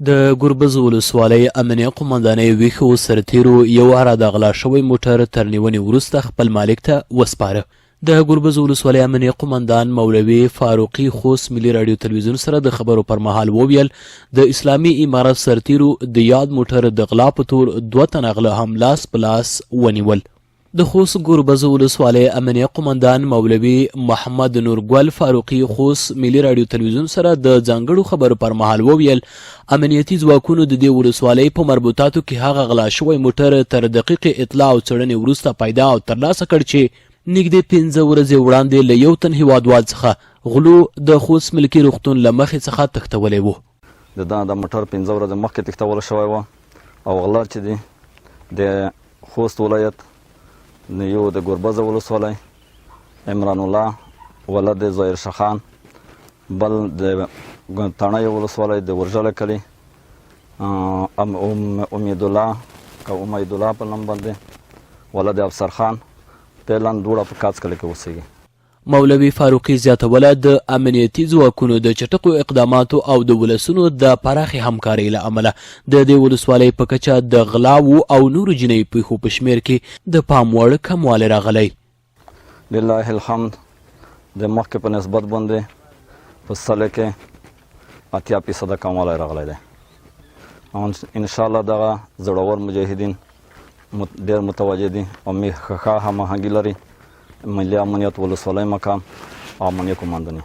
د ګربز ولسوالۍ امنیه قومندانۍ ویښو سرتیرو یو واره د غلا شوی موټر تر نیونې وروسته خپل مالک ته وسپاره. د ګربز ولسوالۍ امنیه قومندان مولوي فاروقي خوست ملي راډیو تلویزیون سره د خبرو پر مهال وویل د اسلامي امارت سرتیرو د یاد موټر د غلا په تور 2 تنه غله هم لاس په لاس ونیول. د خوست ګربز ولسوالۍ امنیه قومندان مولوي محمد نورګل فاروقي خوست ملي راډیو تلویزیون سره د ځانګړو خبرو پر مهال وویل امنیتي ځواکونو د دې ولسوالۍ په مربوطاتو کې هغه غلا شوی موټر تر دقیقې اطلاع او څېړنې وروسته پیدا او ترلاسه کړ چې نږدې 15 ورځې وړاندې له یو تن هیوادوال څخه غلو د خوست ملکي روغتون له مخې څخه تښتولی و. د موټر 15 ورځې مخکې تښتول شوی و او غلا چې دی د خوست ولایت یو د ګربز ولسوالۍ عمران الله ولد ظاهر شخان، بل د تڼیو ولسوالۍ د ورژله کلي امید الله په نوم باندې ولد افسر خان فعلا دوړه په کاڅ کلي کې اوسېږي. مولوي فاروقي زیاتوله د امنیتي ځواکونو د چټکو اقداماتو او د ولسونو د پراخې همکارۍ له امله د دې ولسوالۍ په کچه د غلاو او نورو جنایي پیښو په شمېر کې د پام وړ کموالی راغلی. لله الحمد د مخکې په نسبت باندې په سله کې 80% کموالی راغلی دی. انشاءالله دغه زړور مجاهدین ډېر متوجه دي او ښه هماهنګي لري ملي امنیت ولسوالۍ مقام امنیه قومندانۍ.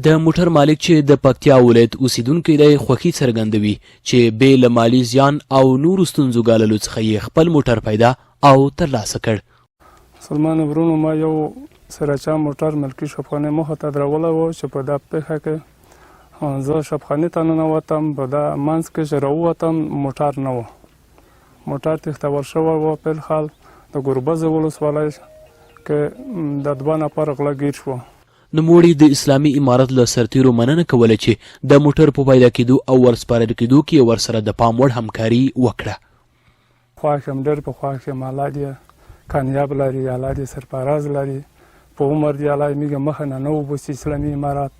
د موټر مالک چې د پکتیا ولایت اوسیدونکی دی خوښي څرګندوي چې بې له مالي زیان او نورو ستونزو ګاللو څخه یې خپل موټر پیدا او ترلاسه کړ. سلمان ورونو ما یو سراچا موټر ملکي شفخانې مخې ته درولی و چې په دا پېښه کې زه شفخانې ته ننوتم، په دا منځ کې چې راووتم موټر نه و. موټر تښتول شوی و په الحال د ګربز ولسوالۍ کې د 2 نفر غله ګیر شو. نوموړي د اسلامي امارت له سرتیرو مننه کوله چې د موټر په پیدا کېدو او ورسپارل کېدو کې ورسره د پام وړ همکاري وکړه. خوښ یم، ډېر په خوښ یم. الله دې کامیاب لري، الله دې سرفراز لري، په عمر دې الله میږه مخه نه وبوسي اسلامي امارت.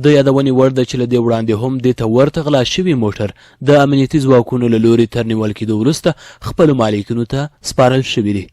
د یادونې وړ ده چې له دې وړاندې هم دې ته ورته غلا شوي موټر د امنیتي ځواکونو له لوري تر نیول کېدو وروسته خپلو مالکینو ته سپارل شوي دي.